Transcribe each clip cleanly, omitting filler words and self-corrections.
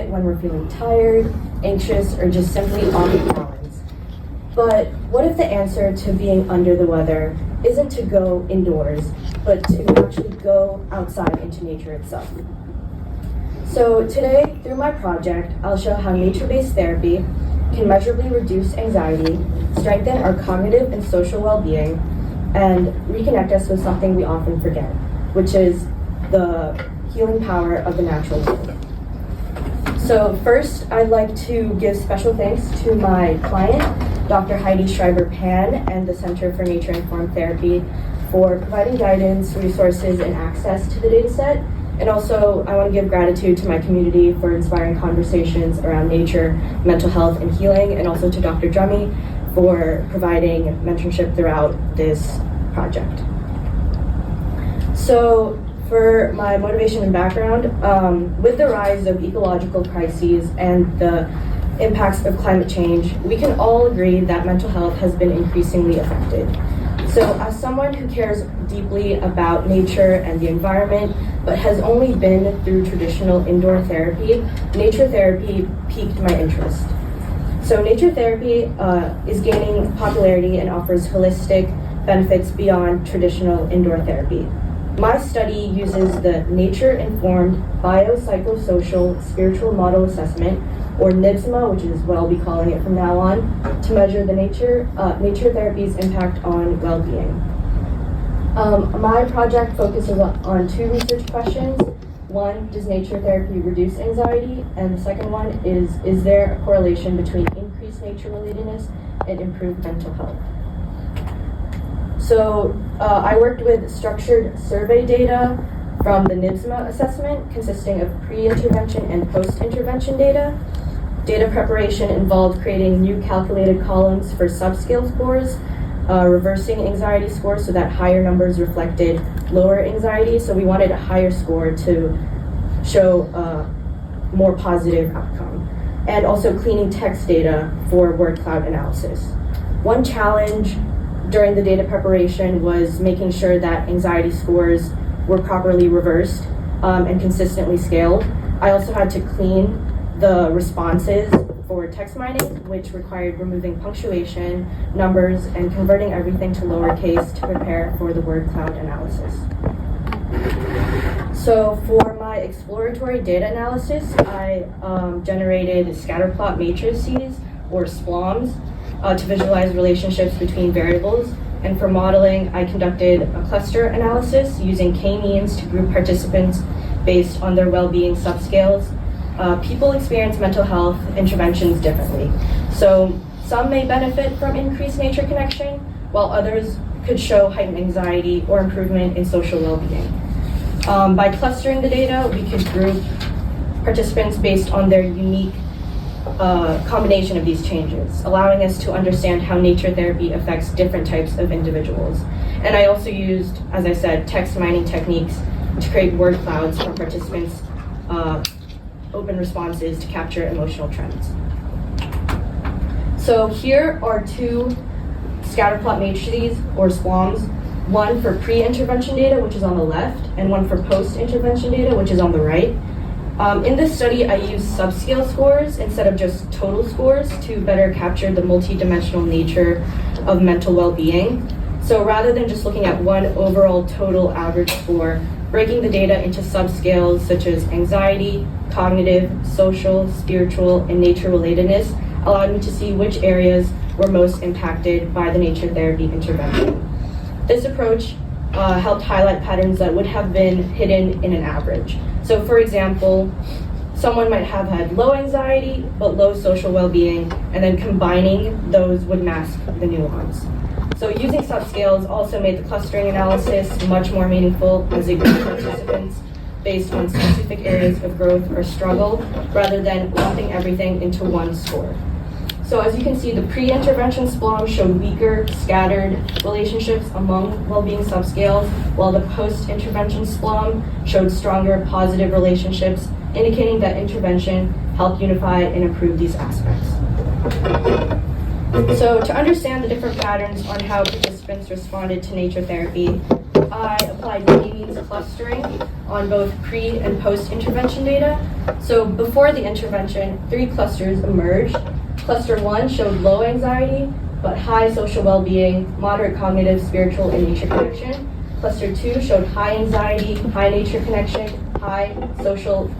it when we're feeling tired, anxious, or just simply off balance. But what if the answer to being under the weather isn't to go indoors, but to actually go outside into nature itself? So today, through my project, I'll show how nature-based therapy can measurably reduce anxiety, strengthen our cognitive and social well-being, and reconnect us with something we often forget, which is the healing power of the natural world. So first, I'd like to give special thanks to my client, Dr. Heidi Schreiber-Pan, and the Center for Nature-Informed Therapy for providing guidance, resources, and access to the dataset. And also, I want to give gratitude to my community for inspiring conversations around nature, mental health, and healing, and also to Dr. Drummy for providing mentorship throughout this project. So, for my motivation and background, with the rise of ecological crises and the impacts of climate change, we can all agree that mental health has been increasingly affected. So as someone who cares deeply about nature and the environment, but has only been through traditional indoor therapy, nature therapy piqued my interest. So nature therapy is gaining popularity and offers holistic benefits beyond traditional indoor therapy. My study uses the Nature-Informed Biopsychosocial Spiritual Model Assessment, or NIBSMA, which is what I'll be calling it from now on, to measure the nature therapy's impact on well-being. My project focuses on two research questions. One, does nature therapy reduce anxiety? And the second one is there a correlation between increased nature-relatedness and improved mental health? So I worked with structured survey data from the NIBSMA assessment, consisting of pre-intervention and post-intervention data. Data preparation involved creating new calculated columns for subscale scores, reversing anxiety scores so that higher numbers reflected lower anxiety. So we wanted a higher score to show a more positive outcome. And also cleaning text data for word cloud analysis. One challenge during the data preparation was making sure that anxiety scores were properly reversed and consistently scaled. I also had to clean the responses for text mining, which required removing punctuation, numbers, and converting everything to lowercase to prepare for the word cloud analysis. So for my exploratory data analysis, I generated scatterplot matrices, or SPLOMs, to visualize relationships between variables. And for modeling, I conducted a cluster analysis using k-means to group participants based on their well-being subscales. People experience mental health interventions differently. So some may benefit from increased nature connection, while others could show heightened anxiety or improvement in social well-being. By clustering the data, we could group participants based on their unique combination of these changes, allowing us to understand how nature therapy affects different types of individuals. And I also used, as I said, text mining techniques to create word clouds for participants' open responses to capture emotional trends. So here are two scatterplot matrices, or SPLOMs, one for pre-intervention data, which is on the left, and one for post-intervention data, which is on the right. In this study, I used subscale scores instead of just total scores to better capture the multidimensional nature of mental well-being. So rather than just looking at one overall total average score, breaking the data into subscales such as anxiety, cognitive, social, spiritual, and nature-relatedness allowed me to see which areas were most impacted by the nature therapy intervention. This approach helped highlight patterns that would have been hidden in an average. So for example, someone might have had low anxiety but low social well-being, and then combining those would mask the nuance. So using subscales also made the clustering analysis much more meaningful as it grouped participants based on specific areas of growth or struggle, rather than lumping everything into one score. So as you can see, the pre-intervention SPLOM showed weaker, scattered relationships among well-being subscales, while the post-intervention SPLOM showed stronger, positive relationships, indicating that intervention helped unify and improve these aspects. So to understand the different patterns on how participants responded to nature therapy, I applied means clustering on both pre and post intervention data. So before the intervention, 3 clusters emerged. Cluster 1 showed low anxiety, but high social well-being, moderate cognitive, spiritual, and nature connection. Cluster 2 showed high anxiety, high nature connection, high social,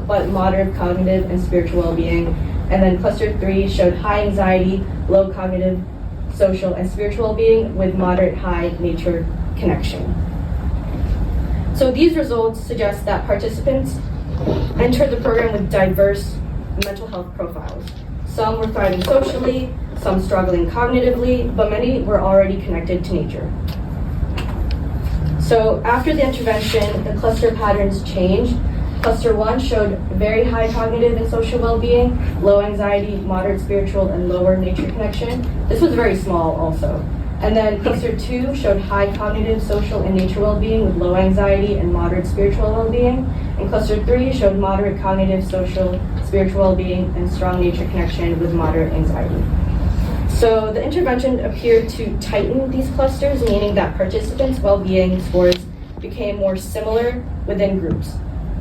but moderate cognitive and spiritual well-being. And then cluster 3 showed high anxiety, low cognitive, social, and spiritual well-being with moderate high nature connection. So these results suggest that participants entered the program with diverse mental health profiles. Some were thriving socially, some struggling cognitively, but many were already connected to nature. So after the intervention, the cluster patterns changed. Cluster 1 showed very high cognitive and social well-being, low anxiety, moderate spiritual, and lower nature connection. This was very small also. And then cluster 2 showed high cognitive, social, and nature well-being with low anxiety and moderate spiritual well-being. And cluster 3 showed moderate cognitive, social, spiritual well-being, and strong nature connection with moderate anxiety. So the intervention appeared to tighten these clusters, meaning that participants' well-being scores became more similar within groups.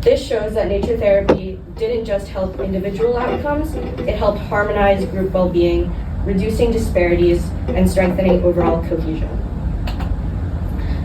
This shows that nature therapy didn't just help individual outcomes, it helped harmonize group well-being, reducing disparities, and strengthening overall cohesion.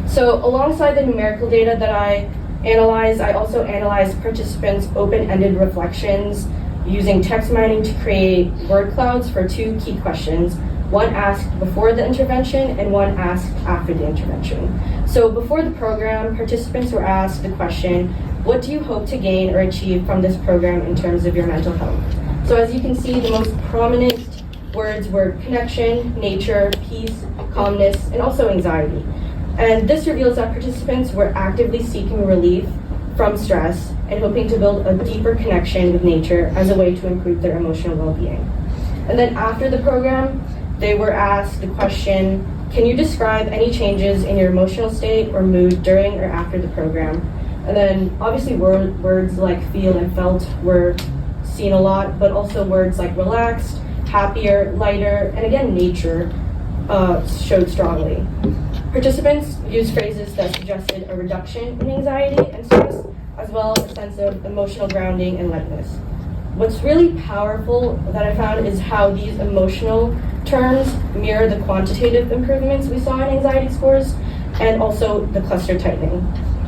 So alongside the numerical data that I analyzed, I also analyzed participants' open-ended reflections using text mining to create word clouds for 2 key questions, one asked before the intervention and one asked after the intervention. So before the program, participants were asked the question, what do you hope to gain or achieve from this program in terms of your mental health? So as you can see, the most prominent words were connection, nature, peace, calmness, and also anxiety. And this reveals that participants were actively seeking relief from stress and hoping to build a deeper connection with nature as a way to improve their emotional well-being. And then after the program, they were asked the question, can you describe any changes in your emotional state or mood during or after the program? And then obviously words like feel and felt were seen a lot, but also words like relaxed, happier, lighter, and again, nature showed strongly. Participants used phrases that suggested a reduction in anxiety and stress, as well as a sense of emotional grounding and lightness. What's really powerful that I found is how these emotional terms mirror the quantitative improvements we saw in anxiety scores and also the cluster tightening.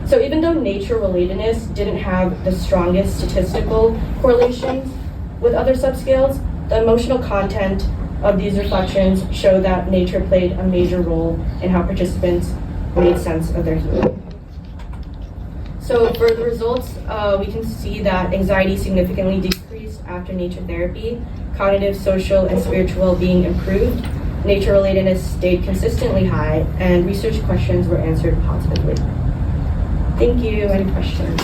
So even though nature relatedness didn't have the strongest statistical correlations with other subscales, the emotional content of these reflections show that nature played a major role in how participants made sense of their healing. So for the results, we can see that anxiety significantly decreased after nature therapy, cognitive, social, and spiritual well-being improved, nature relatedness stayed consistently high, and research questions were answered positively. Thank you. Any questions?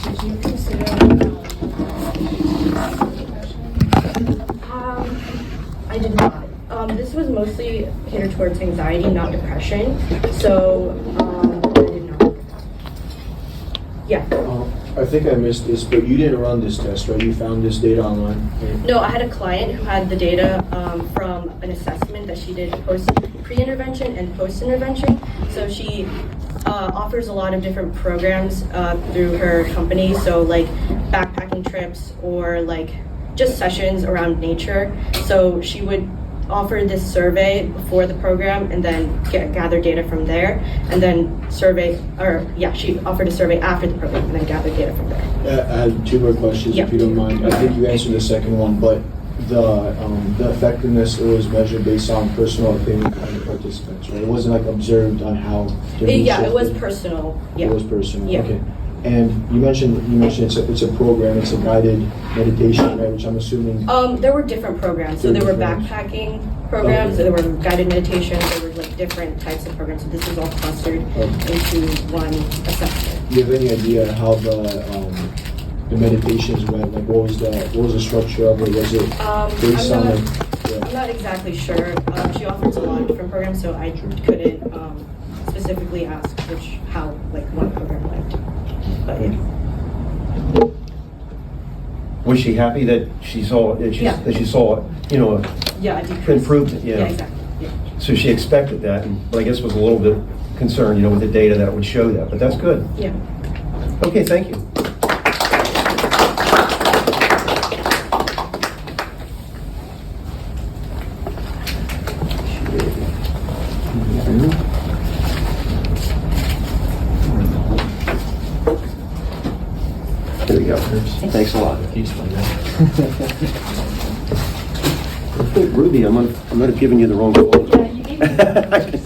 Did you consider I did not. This was mostly catered towards anxiety, not depression. So I did not. Yeah. I think I missed this, but you didn't run this test, right? You found this data online? Right? No, I had a client who had the data from an assessment that she did pre-intervention and post-intervention. So she offers a lot of different programs through her company. So like backpacking trips or like just sessions around nature. So she would offer this survey before the program and then gather data from there, and then she offered a survey after the program and then gathered data from there. I have 2 more questions, if you don't mind. I think you answered the second one, but the effectiveness, it was measured based on personal opinion of the participants, right? It wasn't like observed on how. It was personal. Yeah. It was personal. Yeah. Okay. And you mentioned it's a program, it's a guided meditation, right? Which I'm assuming. There were different programs. So there were backpacking programs, so there were guided meditations, there were like different types of programs. So this was all clustered into one assessment. Do you have any idea how the meditations went? Like what was the structure of it? Was it based on I'm not exactly sure. She offers a lot of different programs, so I couldn't specifically ask how one program went. But yeah. Was she happy that she saw, that she, Yeah. that she saw, you know, Yeah, I decreased. improvement? Yeah, exactly. Yeah. So she expected that, but I guess was a little bit concerned, you know, with the data that would show that, but that's good. Yeah. Okay, thank you. There we go. Thanks a lot. I think, Ruby, I might have given you the wrong folder. Yeah, you gave me.